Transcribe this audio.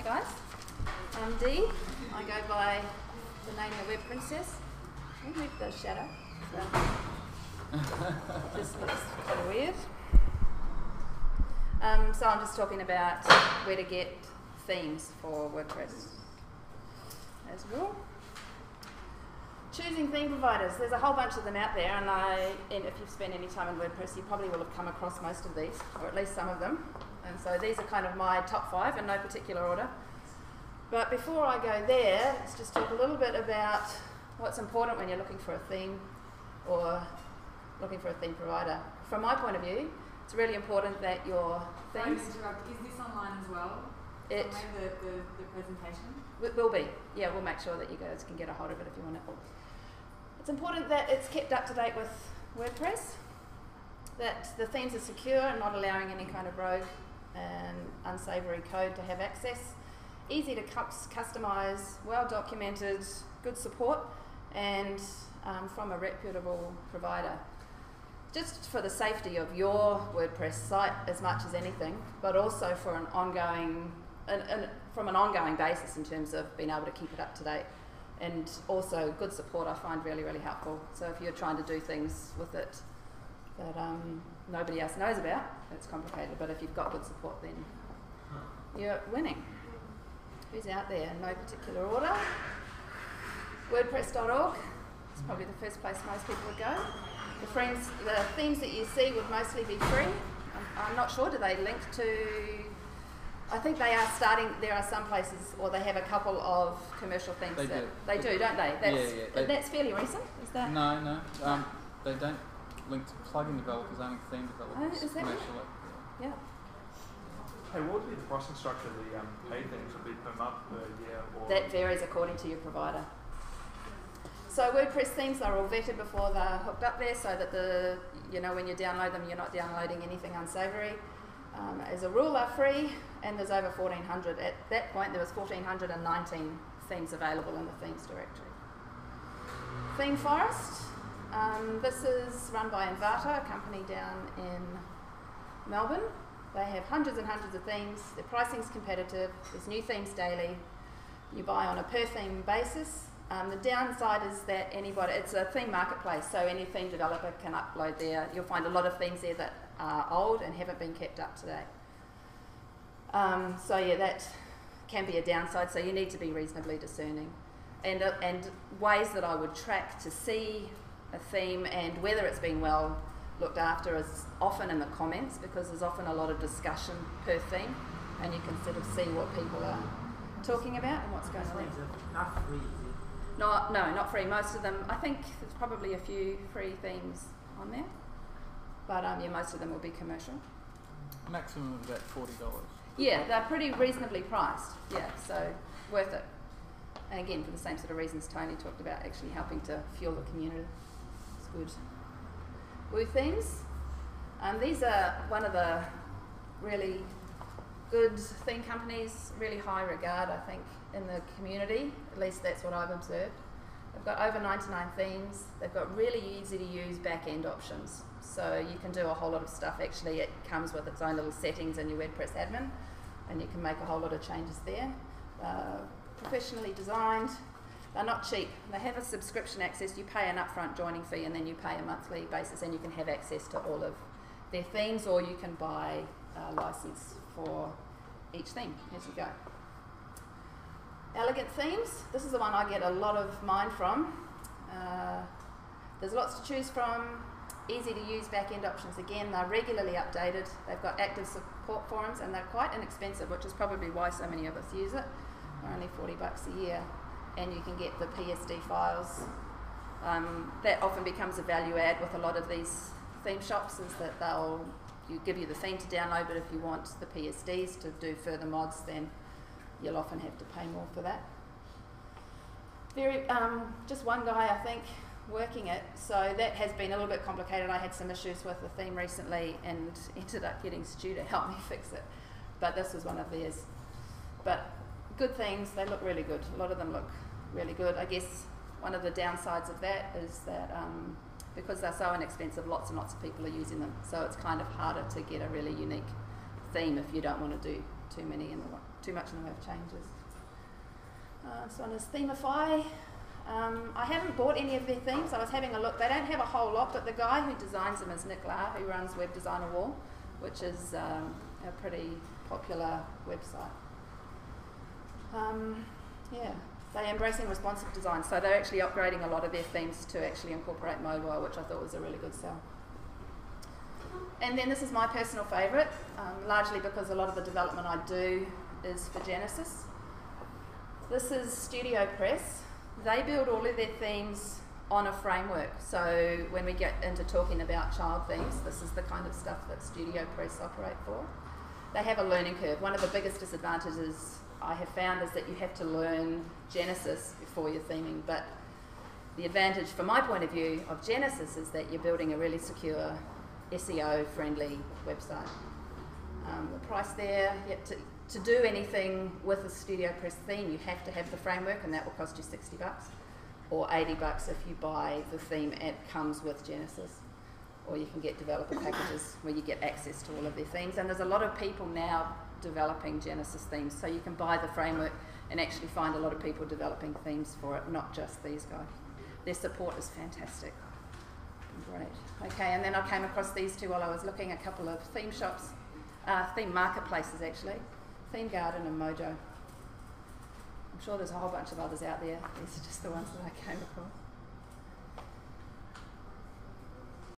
guys. I'm Dee. I go by the name the Web Princess. I'll move the shadow. This looks kind of weird. So I'm just talking about where to get themes for WordPress as well. Choosing theme providers. There's a whole bunch of them out there, and if you've spent any time in WordPress, you probably will have come across most of these, or at least some of them. And so these are kind of my top 5 in no particular order. But before I go there, let's just talk a little bit about what's important when you're looking for a theme or looking for a theme provider. From my point of view, it's really important that your themes... Sorry to interrupt. Is this online as well? The presentation? It will be. Yeah, we'll make sure that you guys can get a hold of it if you want it. It's important that it's kept up to date with WordPress, that the themes are secure and not allowing any kind of rogue and unsavory code to have access, easy to customize, well documented, good support, and from a reputable provider. Just for the safety of your WordPress site as much as anything, but also for an ongoing, from an ongoing basis in terms of being able to keep it up to date. And also good support I find really, really helpful. So if you're trying to do things with it that nobody else knows about, it's complicated, but if you've got good support, then you're winning. Who's out there in no particular order? WordPress.org is probably the first place most people would go. The themes that you see would mostly be free. I'm not sure, do they link to... I think they are starting, there are some places, or they have a couple of commercial themes. They do, don't they? That's fairly recent, is that? No, they don't link to plugin developers, only theme developers. Is that right? Yeah. Hey, what would be the pricing structure of the paid themes? Would it be per month, per year? Or that varies according to your provider. So WordPress themes are all vetted before they're hooked up there, so that when you download them, you're not downloading anything unsavory. As a rule, are free, and there's over 1,400. At that point, there was 1,419 themes available in the themes directory. Theme Forest. This is run by Envato, a company down in Melbourne. They have hundreds and hundreds of themes. Their pricing's competitive. There's new themes daily. You buy on a per theme basis. The downside is that it's a theme marketplace, so any theme developer can upload there. You'll find a lot of themes there that are old and haven't been kept up to date. So yeah, that can be a downside, so you need to be reasonably discerning. And ways that I would track to see a theme and whether it's been well looked after is often in the comments, because there's often a lot of discussion per theme, and you can sort of see what people are talking about and what's going on. Not free. No, not free. Most of them, I think there's probably a few free themes on there, but yeah, most of them will be commercial. Maximum of about $40. Yeah, they're pretty reasonably priced. Yeah, so worth it. And again, for the same sort of reasons Tony talked about, actually helping to fuel the community. It's good. Woo themes. These are one of the really good theme companies, really high regard, I think, in the community. At least that's what I've observed. They've got over 99 themes. They've got really easy to use back-end options. So you can do a whole lot of stuff. Actually, it comes with its own little settings in your WordPress admin, and you can make a whole lot of changes there. Professionally designed. They're not cheap. They have a subscription access. You pay an upfront joining fee, and then you pay a monthly basis, and you can have access to all of their themes, or you can buy a license for each theme as you go. Elegant themes. This is the one I get a lot of mine from. There's lots to choose from. Easy to use back-end options. Again, they're regularly updated. They've got active support forums, and they're quite inexpensive, which is probably why so many of us use it. They're only $40 a year, and you can get the PSD files. That often becomes a value add with a lot of these theme shops, is that they'll give you the theme to download, but if you want the PSDs to do further mods, then you'll often have to pay more for that. Just one guy, I think, working it, so that has been a little bit complicated. I had some issues with the theme recently and ended up getting Stu to help me fix it, but this was one of theirs. But good themes, they look really good. A lot of them look really good. I guess one of the downsides of that is that because they're so inexpensive, lots and lots of people are using them, so it's kind of harder to get a really unique theme if you don't want to do too much in the way of changes. This one is Themify. I haven't bought any of their themes. I was having a look. They don't have a whole lot, but the guy who designs them is Nick Lar, who runs Web Designer Wall, which is a pretty popular website. Yeah, they're embracing responsive design, so they're actually upgrading a lot of their themes to actually incorporate mobile, which I thought was a really good sell. And then this is my personal favourite, largely because a lot of the development I do is for Genesis. This is Sydeny WordPress. They build all of their themes on a framework. So when we get into talking about child themes, this is the kind of stuff that Sydeny WordPress operate for. They have a learning curve. One of the biggest disadvantages I have found is that you have to learn Genesis before you're theming, but the advantage from my point of view of Genesis is that you're building a really secure, SEO-friendly website. The price there, to do anything with a Sydeny WordPress theme, you have to have the framework, and that will cost you $60 or $80 if you buy the theme it comes with Genesis. Or you can get developer packages where you get access to all of their themes. And there's a lot of people now developing Genesis themes, so you can buy the framework and actually find a lot of people developing themes for it, not just these guys. Their support is fantastic. Great. Okay, and then I came across these two while I was looking at a couple of theme shops, theme marketplaces actually, Theme Garden and Mojo. I'm sure there's a whole bunch of others out there. These are just the ones that I came across.